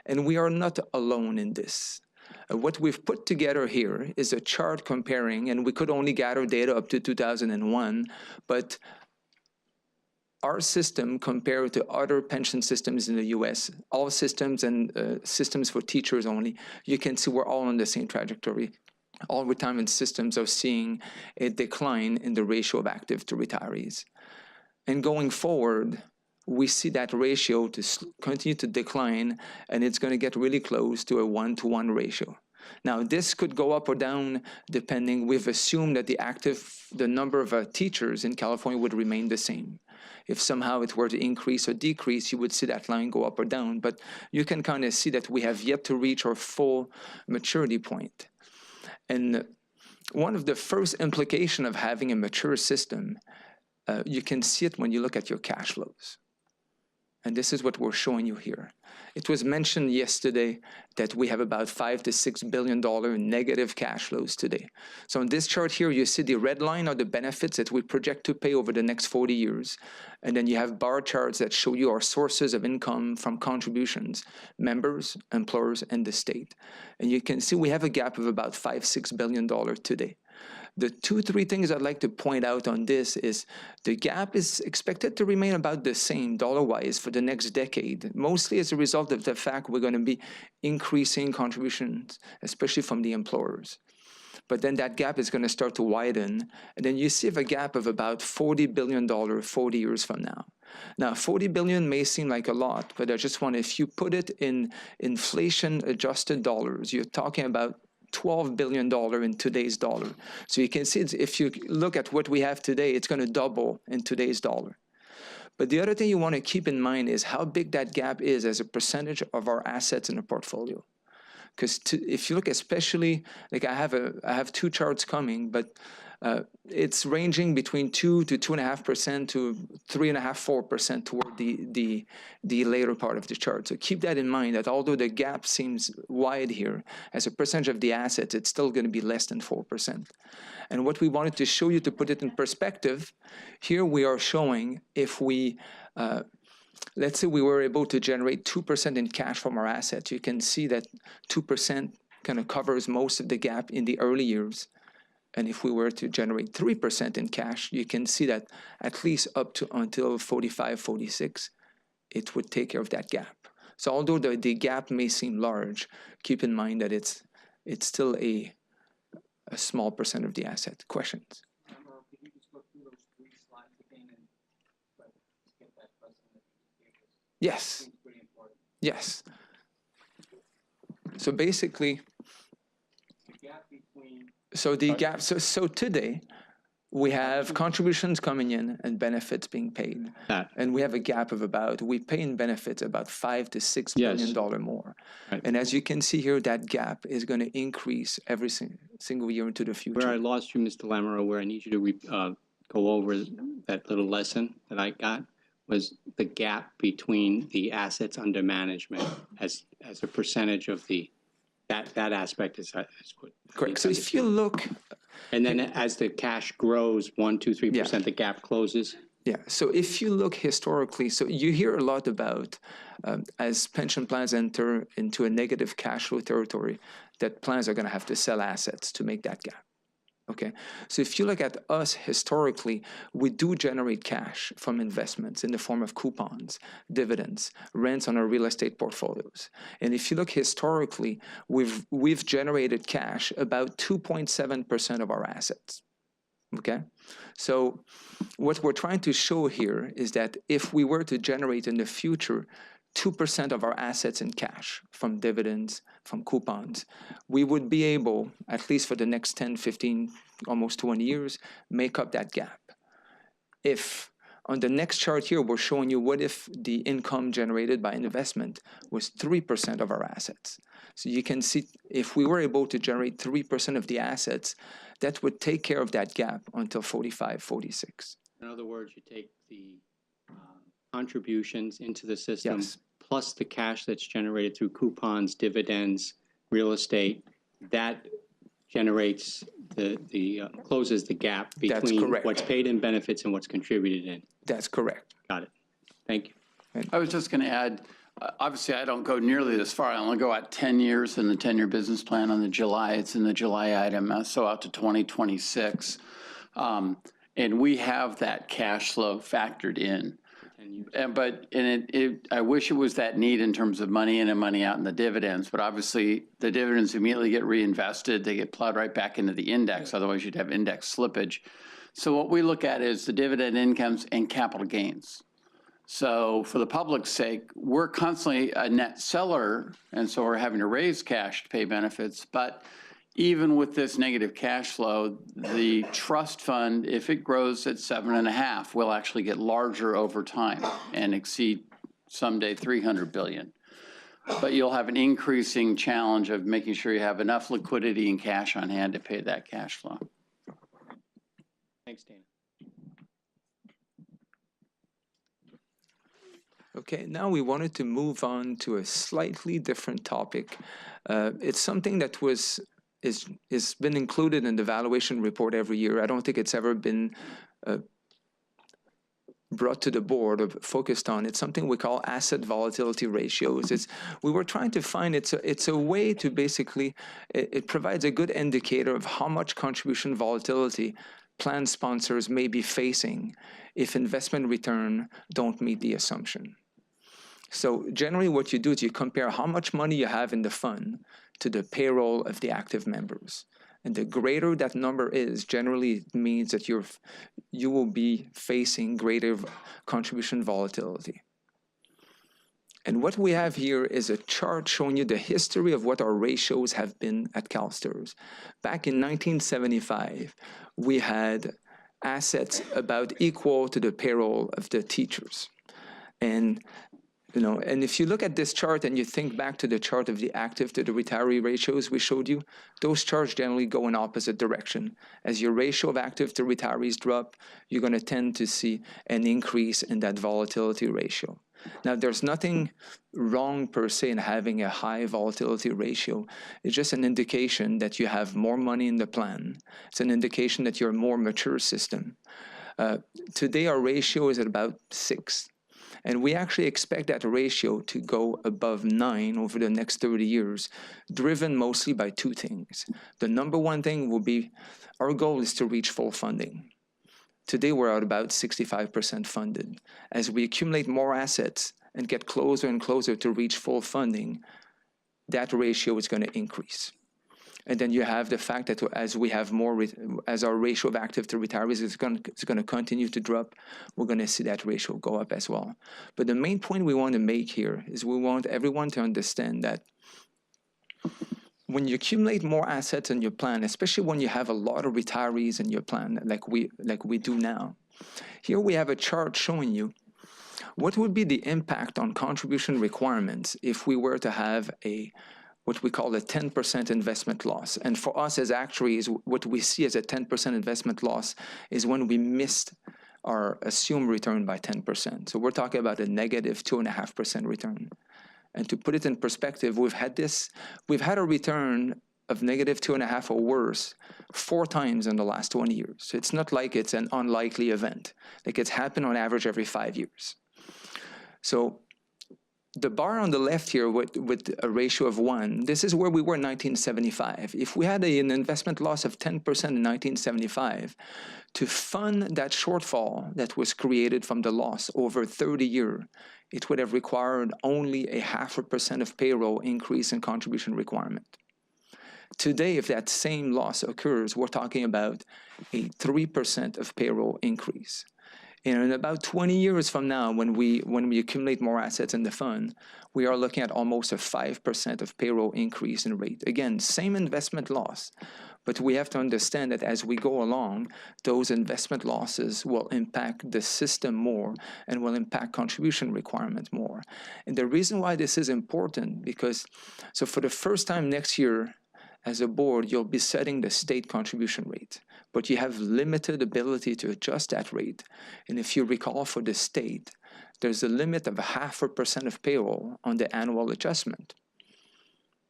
And we are not alone in this. What we've put together here is a chart comparing, and we could only gather data up to 2001, but our system compared to other pension systems in the US, all systems and systems for teachers only, you can see we're all on the same trajectory. All retirement systems are seeing a decline in the ratio of active to retirees. And going forward, we see that ratio to continue to decline, and it's going to get really close to a 1-to-1 ratio. Now, this could go up or down depending. We've assumed that the number of teachers in California would remain the same. If somehow it were to increase or decrease, you would see that line go up or down. But you can kind of see that we have yet to reach our full maturity point. And one of the first implications of having a mature system, you can see it when you look at your cash flows. And this is what we're showing you here. It was mentioned yesterday that we have about $5 to $6 billion in negative cash flows today. So on this chart here, you see the red line are the benefits that we project to pay over the next 40 years. And then you have bar charts that show you our sources of income from contributions, members, employers, and the state. And you can see we have a gap of about $5-6 billion today. The 2-3 things I'd like to point out on this is the gap is expected to remain about the same dollar-wise for the next decade, mostly as a result of the fact we're going to be increasing contributions, especially from the employers. But then that gap is going to start to widen, and then you see a gap of about $40 billion 40 years from now. Now, 40 billion may seem like a lot, but I just want, if you put it in inflation-adjusted dollars, you're talking about $12 billion in today's dollar. So you can see if you look at what we have today, it's going to double in today's dollar. But the other thing you want to keep in mind is how big that gap is as a percentage of our assets in the portfolio. Because if you look especially, like I have 2 charts coming, but it's ranging between 2 to 2.5% to 3.5-4% toward the later part of the chart. So keep that in mind, that although the gap seems wide here, as a percentage of the assets, it's still going to be less than 4%. And what we wanted to show you to put it in perspective, here we are showing if we, let's say we were able to generate 2% in cash from our assets, you can see that 2% kind of covers most of the gap in the early years. And if we were to generate 3% in cash, you can see that at least up to until 45, 46, it would take care of that gap. So although the gap may seem large, keep in mind that it's still a small percent of the asset. Questions? Yes. Yes. So basically, so today, we have contributions coming in and benefits being paid. And we have a gap of we pay in benefits about $5 to $6 billion more. Right. And as you can see here, that gap is going to increase every single year into the future. Where I lost you, Mr. Lamoureux, where I need you to go over that little lesson that I got was the gap between the assets under management as a percentage of that aspect is what. Correct. So if you look. And then as the cash grows, 1%, 2%, 3%, the gap closes? Yeah, so if you look historically, so you hear a lot about as pension plans enter into a negative cash flow territory, that plans are going to have to sell assets to make that gap. Okay, so if you look at us historically, we do generate cash from investments in the form of coupons, dividends, rents on our real estate portfolios. And if you look historically, we've generated cash about 2.7% of our assets. Okay, so what we're trying to show here is that if we were to generate in the future 2% of our assets in cash from dividends, from coupons, we would be able, at least for the next 10, 15, almost 20 years, make up that gap. If on the next chart here, we're showing you what if the income generated by investment was 3% of our assets. So you can see if we were able to generate 3% of the assets, that would take care of that gap until 45, 46. In other words, you take the contributions into the system, Yes. plus the cash that's generated through coupons, dividends, real estate, that generates closes the gap between correct. what's paid in benefits and what's contributed in. That's correct. Got it. Thank you. I was just going to add, obviously, I don't go nearly this far. I only go out 10 years in the 10-year business plan on the July. It's in the July item, so out to 2026. And we have that cash flow factored in. I wish it was that neat in terms of money in and money out in the dividends, but obviously the dividends immediately get reinvested. They get plowed right back into the index. Otherwise, you'd have index slippage. So what we look at is the dividend incomes and capital gains. So for the public's sake, we're constantly a net seller, and so we're having to raise cash to pay benefits. But even with this negative cash flow, the trust fund, if it grows at 7.5, will actually get larger over time and exceed someday 300 billion. But you'll have an increasing challenge of making sure you have enough liquidity and cash on hand to pay that cash flow. Thanks, Dana. Okay, now we wanted to move on to a slightly different topic. It's something that is been included in the valuation report every year. I don't think it's ever been brought to the board or focused on. It's something we call asset volatility ratios. We were trying to find, it's a way to basically, it provides a good indicator of how much contribution volatility plan sponsors may be facing if investment return don't meet the assumption. So generally what you do is you compare how much money you have in the fund to the payroll of the active members. And the greater that number is, generally it means that you will be facing greater contribution volatility. And what we have here is a chart showing you the history of what our ratios have been at CalSTRS. Back in 1975, we had assets about equal to the payroll of the teachers. And if you look at this chart and you think back to the chart of the active to the retiree ratios we showed you, those charts generally go in opposite direction. As your ratio of active to retirees drop, you're going to tend to see an increase in that volatility ratio. Now, there's nothing wrong per se in having a high volatility ratio. It's just an indication that you have more money in the plan. It's an indication that you're a more mature system. Today, our ratio is at about 6. And we actually expect that ratio to go above 9 over the next 30 years, driven mostly by two things. The number one thing will be, our goal is to reach full funding. Today, we're at about 65% funded. As we accumulate more assets and get closer and closer to reach full funding, that ratio is going to increase. And then you have the fact that as we have more, as our ratio of active to retirees is going to continue to drop, we're going to see that ratio go up as well. But the main point we want to make here is we want everyone to understand that when you accumulate more assets in your plan, especially when you have a lot of retirees in your plan, like we do now, here we have a chart showing you what would be the impact on contribution requirements if we were to have what we call a 10% investment loss. And for us as actuaries, what we see as a 10% investment loss is when we missed our assumed return by 10%. So we're talking about a negative 2.5% return. And to put it in perspective, we've had a return of negative 2.5 or worse 4 times in the last 20 years. So it's not like it's an unlikely event. Like it's happened on average every 5 years. So the bar on the left here with a ratio of 1, this is where we were in 1975. If we had an investment loss of 10% in 1975, to fund that shortfall that was created from the loss over 30 years, it would have required only a 0.5% of payroll increase in contribution requirement. Today, if that same loss occurs, we're talking about a 3% of payroll increase. And in about 20 years from now, when we accumulate more assets in the fund, we are looking at almost a 5% of payroll increase in rate. Again, same investment loss, but we have to understand that as we go along, those investment losses will impact the system more and will impact contribution requirement more. And the reason why this is important, because so for the first time next year, as a board, you'll be setting the state contribution rate, but you have limited ability to adjust that rate. And if you recall, for the state, there's a limit of 0.5% of payroll on the annual adjustment.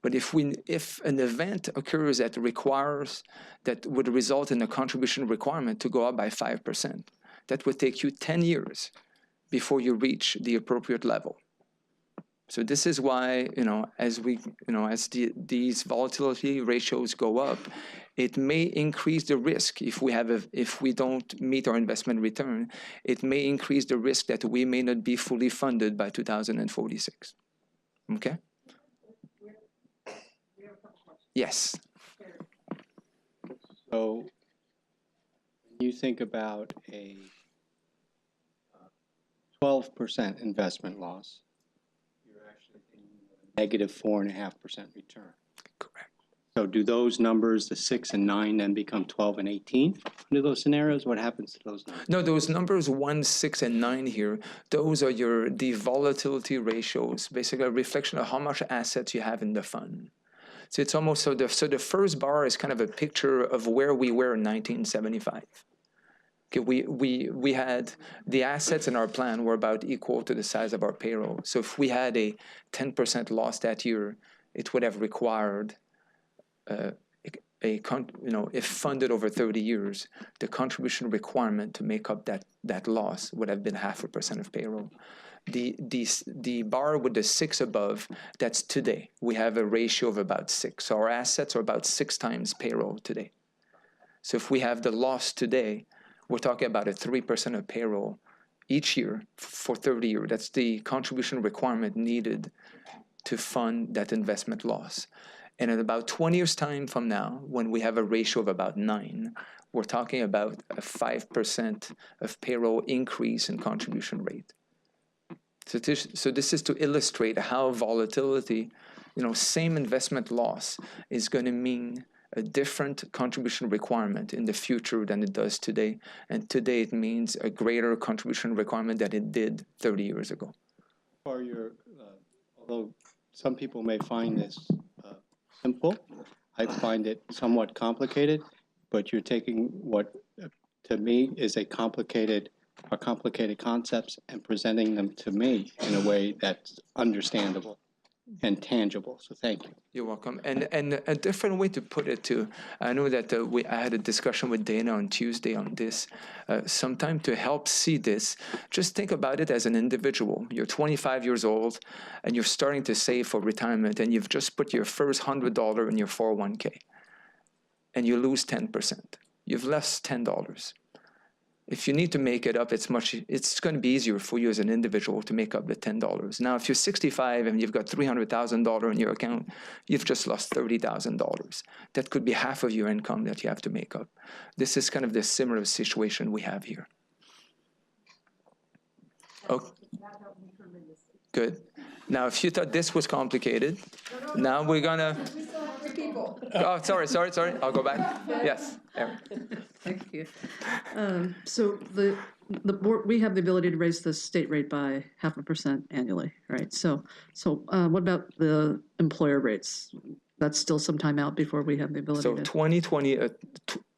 But if an event occurs that would result in a contribution requirement to go up by 5%, that would take you 10 years before you reach the appropriate level. So this is why, as these volatility ratios go up, it may increase the risk if we don't meet our investment return. It may increase the risk that we may not be fully funded by 2046. Okay? Yes. So when you think about a 12% investment loss, negative 4.5% return. Correct. So do those numbers, the 6 and 9, then become 12 and 18 under those scenarios? What happens to those numbers? No, those numbers 1, 6, and 9 here, those are the volatility ratios, basically a reflection of how much assets you have in the fund. So it's almost so the first bar is kind of a picture of where we were in 1975. Okay, we had the assets in our plan were about equal to the size of our payroll. So if we had a 10% loss that year, it would have required if funded over 30 years, the contribution requirement to make up that loss would have been 0.5% of payroll. The bar with the 6 above, that's today. We have a ratio of about 6. So our assets are about 6 times payroll today. So if we have the loss today, we're talking about a 3% of payroll each year for 30 years. That's the contribution requirement needed to fund that investment loss. And in about 20 years' time from now, when we have a ratio of about 9, we're talking about a 5% of payroll increase in contribution rate. So this is to illustrate how volatility, same investment loss is going to mean a different contribution requirement in the future than it does today. And today it means a greater contribution requirement than it did 30 years ago. For your, although some people may find this simple, I find it somewhat complicated, but you're taking what to me is complicated concepts and presenting them to me in a way that's understandable. and tangible, so thank you. You're welcome. And a different way to put it too, I know that I had a discussion with Dana on Tuesday on this. Sometime to help see this, just think about it as an individual. You're 25 years old and you're starting to save for retirement and you've just put your first $100 in your 401k and you lose 10%. You've lost $10. If you need to make it up, it's going to be easier for you as an individual to make up the $10. Now, if you're 65 and you've got $300,000 in your account, you've just lost $30,000. That could be half of your income that you have to make up. This is kind of the similar situation we have here. Okay. Good. Now, if you thought this was complicated, now we're gonna. Oh, sorry. I'll go back. Yes, Erin. Thank you. So the board, we have the ability to raise the state rate by 0.5% annually, right? So what about the employer rates? That's still some time out before we have the ability So to. 2020,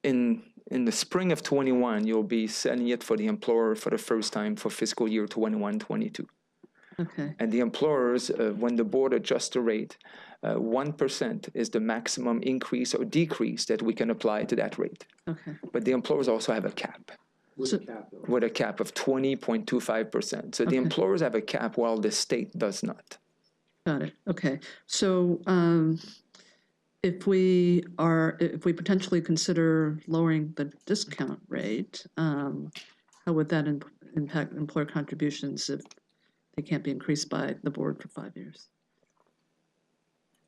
in the spring of 21, you'll be setting it for the employer for the first time for fiscal year 21-22. Okay. And the employers, when the board adjusts the rate, 1% is the maximum increase or decrease that we can apply to that rate. Okay. But the employers also have a cap. With a cap of 20.25%. So the employers have a cap while the state does not. Got it. Okay. So if we potentially consider lowering the discount rate, how would that impact employer contributions if they can't be increased by the board for 5 years?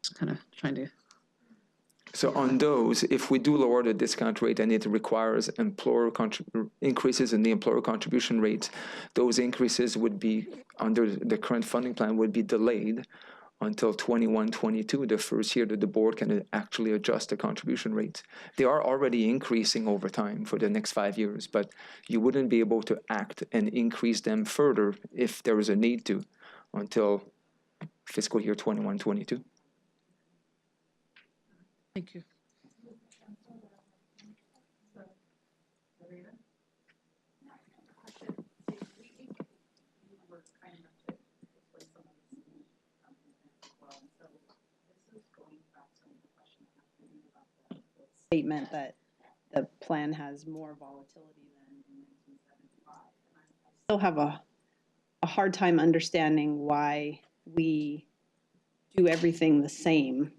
Just kind of trying to. So on those, if we do lower the discount rate and it requires increases in the employer contribution rates, those increases would be, under the current funding plan, would be delayed until 21-22, the first year that the board can actually adjust the contribution rates. They are already increasing over time for the next 5 years, but you wouldn't be able to act and increase them further if there is a need to until fiscal year 21-22. Thank you. Statement that the plan has more volatility than in 1975. I still have a hard time understanding why we do everything the same,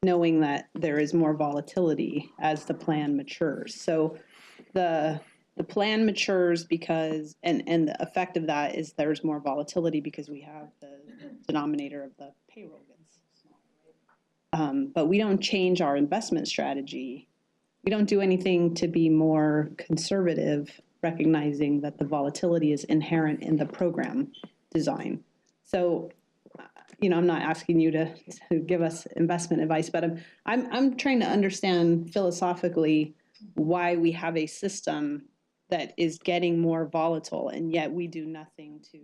knowing that there is more volatility as the plan matures. So the plan matures because, and the effect of that is there's more volatility because we have the denominator of the payroll gets smaller. But we don't change our investment strategy. We don't do anything to be more conservative, recognizing that the volatility is inherent in the program design. So, I'm not asking you to give us investment advice, but I'm trying to understand philosophically why we have a system that is getting more volatile, and yet we do nothing to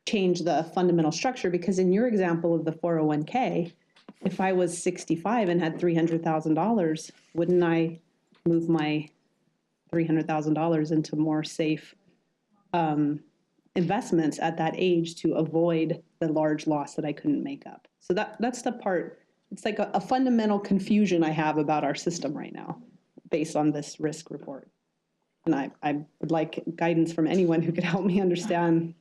change the fundamental structure. Because in your example of the 401k, if I was 65 and had $300,000, wouldn't I move my $300,000 into more safe investments at that age to avoid the large loss that I couldn't make up? So that's the part. It's like a fundamental confusion I have about our system right now based on this risk report. And I would like guidance from anyone who could help me understand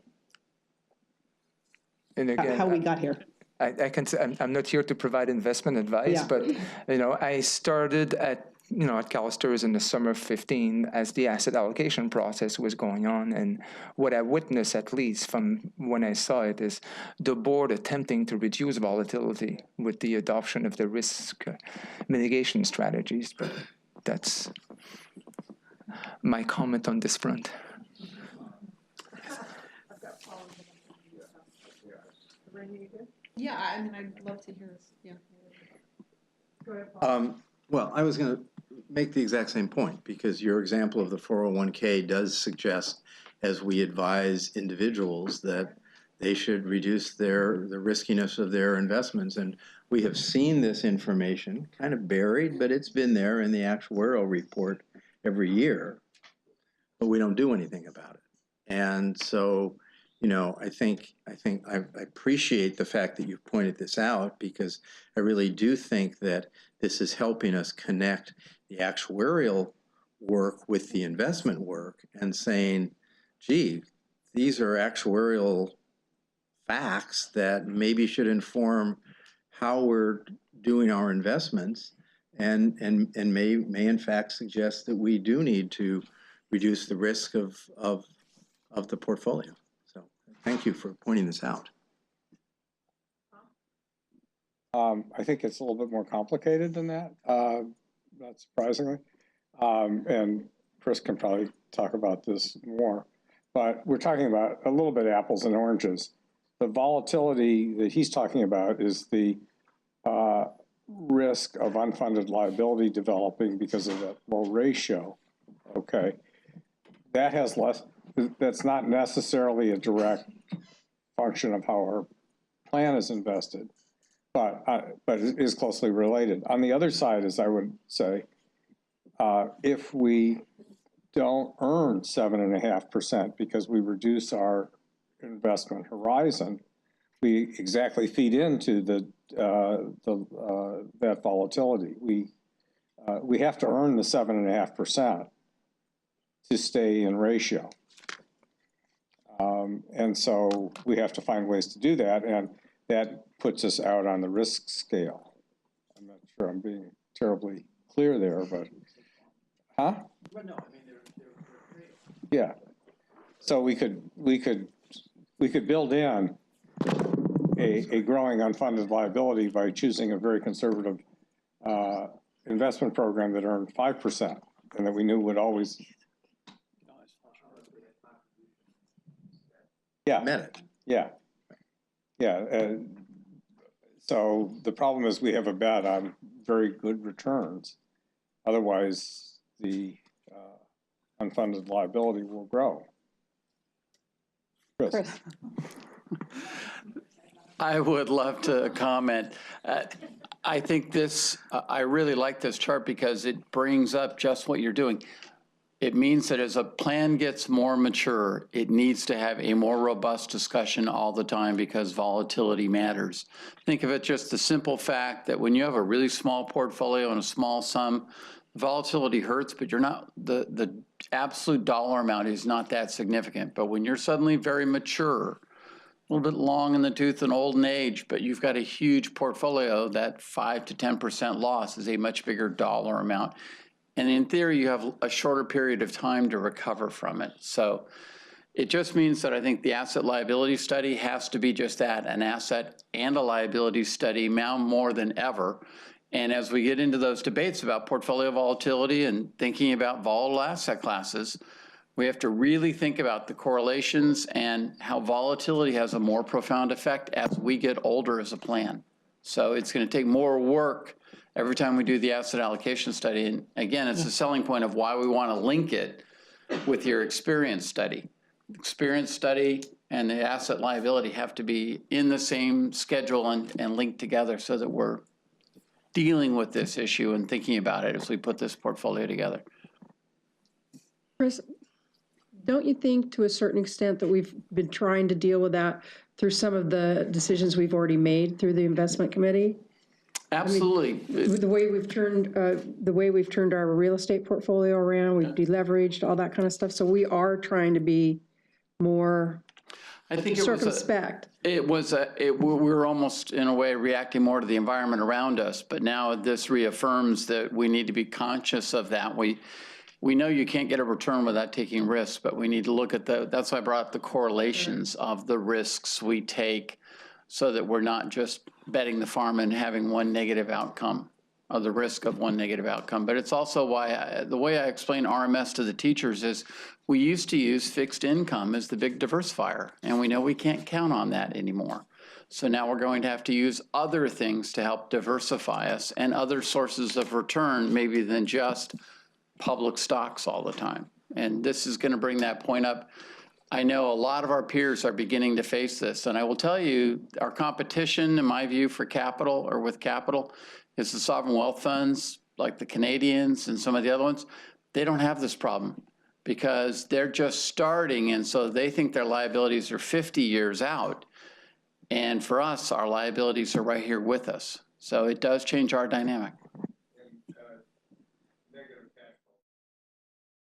And again, how we got here. I can say I'm not here to provide investment advice, Yeah. but I started at CalSTRS in the summer of 15 as the asset allocation process was going on, and what I witnessed, at least from when I saw it, is the board attempting to reduce volatility with the adoption of the risk mitigation strategies. But that's my comment on this front. Yeah, I mean, I'd love to hear this. Yeah. Well, I was going to make the exact same point, because your example of the 401k does suggest, as we advise individuals, that they should reduce the riskiness of their investments. And we have seen this information kind of buried, but it's been there in the actuarial report every year, but we don't do anything about it. And so, I appreciate the fact that you pointed this out, because I really do think that this is helping us connect the actuarial work with the investment work and saying, gee, these are actuarial facts that maybe should inform how we're doing our investments, and may in fact suggest that we do need to reduce the risk of the portfolio. So thank you for pointing this out. I think it's a little bit more complicated than that, not surprisingly. And Chris can probably talk about this more, but we're talking about a little bit apples and oranges. The volatility that he's talking about is the risk of unfunded liability developing because of that low ratio, okay? That has less, that's not necessarily a direct function of how our plan is invested, but it is closely related. On the other side, as I would say, if we don't earn 7.5% because we reduce our investment horizon, we exactly feed into that volatility. We have to earn the 7.5% to stay in ratio. And so we have to find ways to do that, and that puts us out on the risk scale. I'm not sure I'm being terribly clear there, but, huh? Well, no, I mean, they're great. Yeah. So we could build in a growing unfunded liability by choosing a very conservative investment program that earned 5% and that we knew would always. Yeah. Minute. Yeah. Yeah. So the problem is we have a bet on very good returns. Otherwise, the unfunded liability will grow. Chris. I would love to comment. I think this, I really like this chart because it brings up just what you're doing. It means that as a plan gets more mature, it needs to have a more robust discussion all the time because volatility matters. Think of it just the simple fact that when you have a really small portfolio and a small sum, volatility hurts, but you're not, the absolute dollar amount is not that significant. But when you're suddenly very mature, a little bit long in the tooth and old in age, but you've got a huge portfolio, that 5 to 10% loss is a much bigger dollar amount. And in theory, you have a shorter period of time to recover from it. So it just means that I think the asset liability study has to be just that, an asset and a liability study now more than ever. And as we get into those debates about portfolio volatility and thinking about volatile asset classes, we have to really think about the correlations and how volatility has a more profound effect as we get older as a plan. So it's going to take more work every time we do the asset allocation study. And again, it's a selling point of why we want to link it with your experience study. Experience study and the asset liability have to be in the same schedule and linked together so that we're dealing with this issue and thinking about it as we put this portfolio together. Chris, don't you think to a certain extent that we've been trying to deal with that through some of the decisions we've already made through the investment committee? Absolutely. I mean, the way we've turned our real estate portfolio around, we've deleveraged, all that kind of stuff. So we are trying to be more circumspect. We were almost in a way reacting more to the environment around us, but now this reaffirms that we need to be conscious of that. We know you can't get a return without taking risks, but we need to look at that's why I brought up the correlations of the risks we take so that we're not just betting the farm and having one negative outcome, or the risk of one negative outcome. But it's also why the way I explain RMS to the teachers is we used to use fixed income as the big diversifier, and we know we can't count on that anymore. So now we're going to have to use other things to help diversify us and other sources of return maybe than just public stocks all the time. And this is going to bring that point up. I know a lot of our peers are beginning to face this, and I will tell you, our competition, in my view, for capital or with capital is the sovereign wealth funds, like the Canadians and some of the other ones. They don't have this problem. because they're just starting, and so they think their liabilities are 50 years out. And for us, our liabilities are right here with us. So it does change our dynamic.